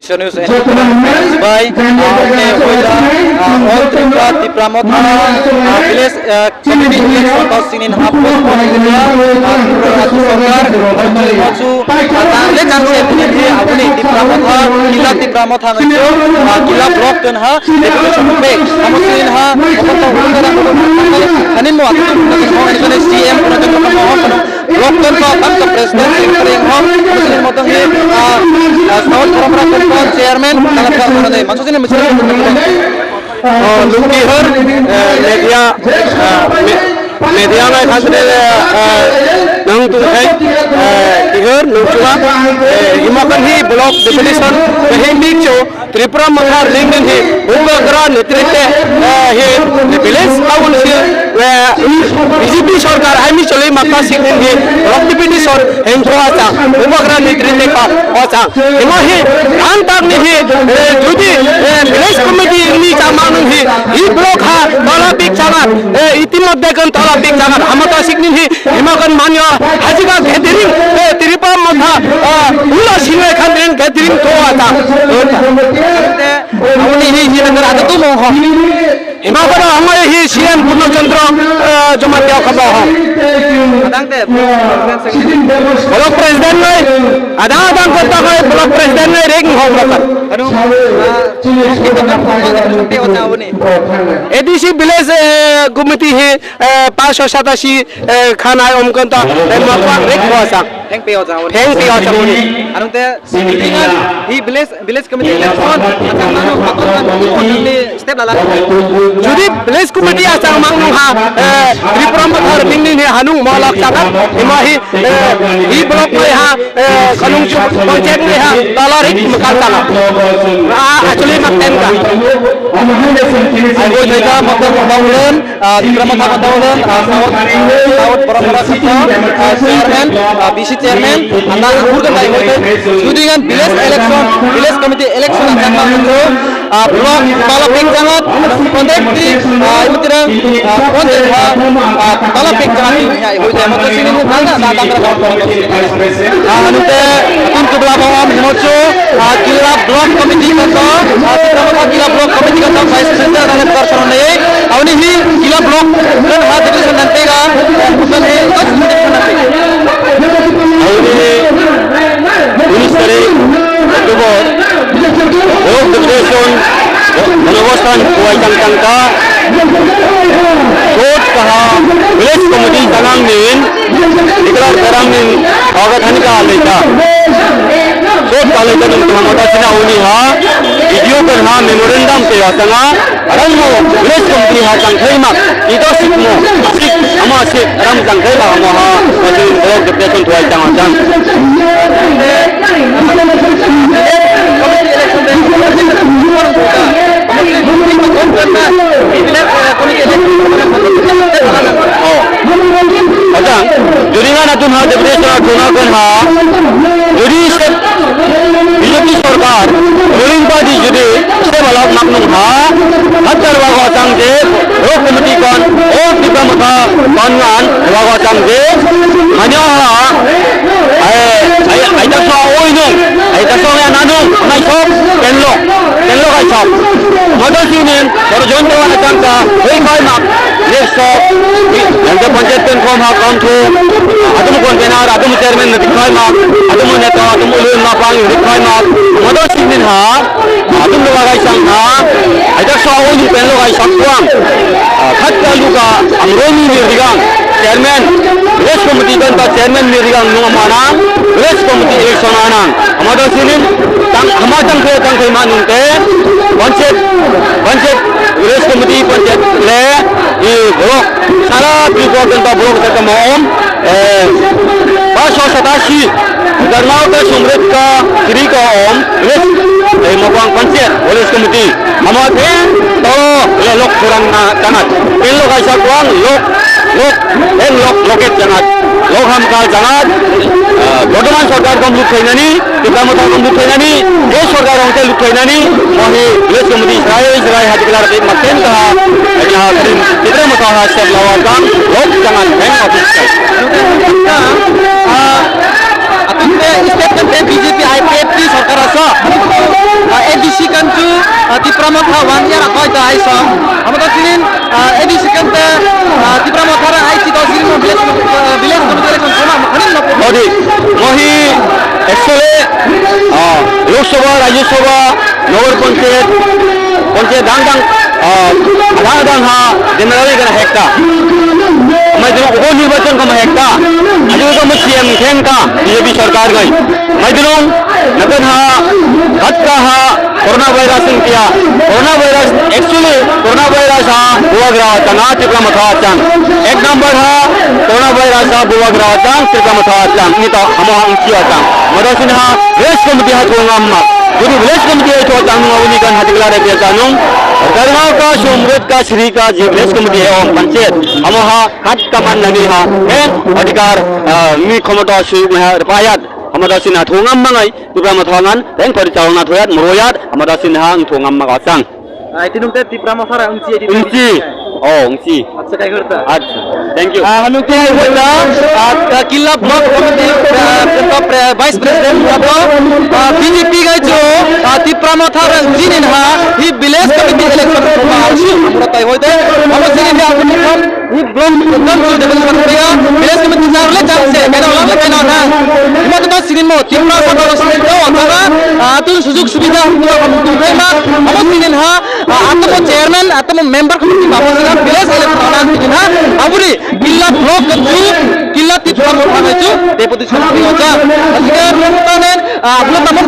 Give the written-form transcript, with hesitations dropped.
News by all Tripura Tipramotha village community election tossing in Hapus Sarkar Maju Tangle Kangse Pinhi Abuni Tipramotha Kila Tipramotha Nganjo Kila Block dan ha deputation back Amusin ha Oto Ungara Hanin mo atu Ini CM Program Mohon Block dan ha Tanto Presiden Secretary Mohon Muslim Motong he Saud Program Chairman dalam karena maksudnya mencari Lukiher media mai khasne nang tu hai kiher nungchua himakan hi block definition he mikcho Tripura Mahar lingin hi upagra netritwe he village council BJP सरकार हामी चले माता सिक्किम हे रक्तिपिटी सर हेंथोआ चा उपाग्रह नेतृत्व का ओचा हिमा हे कान ताक ने हे जुदी विलेज कमिटी नि चा मानु हे इ ब्लॉक हा तला पिक चागा इतिमध्ये कन तला पिक चागा हमता सिक्किम हे हिमा कन मान्य हाजिका गैदरिंग त्रिपुरा मथा उला सिंगे खान गैदरिंग तो आता आवनी ही नगर आदत तो हो हिमा कन हमारे ही सीएम पूर्णचंद्र जमा क्या खबर है ब्लॉक प्रेसिडेंट में आधा करता है ब्लॉक प्रेसिडेंट में रेंग हो एडीसी विलेज कमिटी है 587 खाना उमकंता रेंग हो सा हेंग पे हो जाओ अरुते ही विलेज कमिटी इलेक्शन स्टेप लाला जुदी विलेज कमिटी आचार मांगनु हा त्रिपुरा मथर बिंगनि ने हानुं मलक चागा हिमाही ही ब्लॉक में हा खनुं पंचायत में हा डॉलर एक मकान चागा एक्चुअली मकन का आगो जैसा मतलब बताउलन त्रिपुरा मथर बताउलन साउथ परंपरा सिस्टम चेयरमैन बीसी चेयरमैन अन्ना हुरगन दाइ होते जुदिगान विलेज कमिटी इलेक्शन आचार मांगनु block developing jangat kontek di imitira kontek developing jangat ya hoy demo to sini nana na tangkara anute kun kubla bawam mocho kila block committee ka to kila block committee ka to vice president dan person ne awni hi kila block dan ha division nante ga usan he awni sare tubor division Menawaskan kuai tangka कोट कहा village committee तलांग नीन इकरार करang नीन अगर धन का लेता कोट का लेता तुम ममता सिन्हा उन्हीं हा वीडियो कर हा मेमोरेंडम से आतना अरंग मो विलेज कमिटी हा तंगई मा इतो सिकमो सिक अमा सिक अरंग तंगई ला हम हा मजिन ब्लॉक डिप्रेशन थोई तंग तंग अच्छा जुड़ीगा ना तुम हाँ डिप्रेशन चुनाव कर हाँ जुड़ी से बीजेपी सरकार रूलिंग पार्टी जुड़ी से वाला मामलों हाँ हत्तर वाला चांगे रोक कमिटी कौन और दिपा मथा कौन वाला चांगे हन्या हाँ ऐसा सौ ओई नो ऐसा सौ या नानो नहीं सौ पेनलो का सौ मदर सीनियन और जोन तो वाला चांगा वही कोई माप ये सौ yang पंचायत पेन फॉर्म हा काउंट हो अदम कन्वेनर अदम चेयरमैन दिखाई माप अदम नेता अदम उलून मापांग दिखाई माप मदर सीनियन हा अदम लगाई संग हा ऐसा सौ ओई पेन लगाई संगवांग खत का अंग्रोनी निर्दिगांग चेयरमैन विलेज कमिटी का चेयरमैन निर्दिगांग नुआ माना विलेज कमिटी इलेक्शन आना मदर सीनियन हमारे तंग मानुंते पंचायत विलेज कमिटी पंचायत ले ये ब्लॉक सारा त्रिपुरा जनता ब्लॉक तक मौम 587 दरमाव का सुमृत का गिरी का ओम विलेज मौकांग पंचायत विलेज कमिटी हमारे तो लोग kurang jangat pen लोग ऐसा कुआंग लोग लोकेट jangat लोग हम काल jangat वर्तमान सरकार को लुट खैनानी त्रिपुरा मथा को लुट खैनानी ये सरकार होते लुट खैनानी वही विलेज कमिटी इसराइल हाजिकलार के मकेन का यहाँ त्रिपुरा मथा हासिल लावाकांग लोग jangat बैंक ऑफिस अतुंते स्टेट में बीजेपी आईपीएफ की सरकार आसा Tipra Motha 1 year akoi ta ai som amada sinin edi second Tipra Motha ra ai chito sinin village committee election soma khanin no Odi mohi actually Lok Sabha Rajya Sabha Nagar Panchayat dang ha generally gonna hekta मैं दिनों उप निर्वाचन का महकता अजय तो मैं सीएम खेम का बीजेपी सरकार गई मैं दिनों नगन हा हट का हा कोरोना वायरस किया corona virus actually corona virus हा बुआ ग्राह तना चिपका मथा चांग एक नंबर हा कोरोना वायरस हा बुआ ग्राह चांग चिपका मथा चांग ini तो हम किया चांग मदरसिन हा रेस कमिटी हा थोंगा अम्मा गुरु विलेज कमिटी हा थोंगा चांग उन्हीं का हथिकला रे पिया चांग दरगाह का सोमगत का श्री का जी विलेज कमिटी है और पंचायत हम हा हट कमान लगी हा है अधिकार मी क्षमता सुयोग में रपायात हमारा सिन्हा थोंगम मंगाई तुबा मथांगन रेंग परिचालना थोयात मरोयात हमारा सिन्हा थोंगम मंगाचांग itu nungte Tipra Motha ra unci edi ungci ungci अच्छा काय करता अच्छा थैंक यू हम लोग क्या किला block committee vice president BJP का जो Tipra Motha ra जिन हा ही विलेज कमिटी इलेक्शन में आशु हमरा तय होते हम जिन हा ही ब्लॉक एकदम जो डेवलपमेंट करेगा विलेज कमिटी जावले चांस से केना होला केना ना हिमा तो सिनिन मो Tipra Motha रेस्टोरेंट तो अथवा तुम सुजुग सुविधा तुममा हम सिनिन हा आत्म चेयरमैन आत्म मेंबर कमिटी बाबू विलेज इलेक्शन जिन हा अबुरी किला ब्लॉक कमिटी किला Tipra Motha में डेपुटी सेक्रेटरी होता अधिकार लोकताने आपलो तमन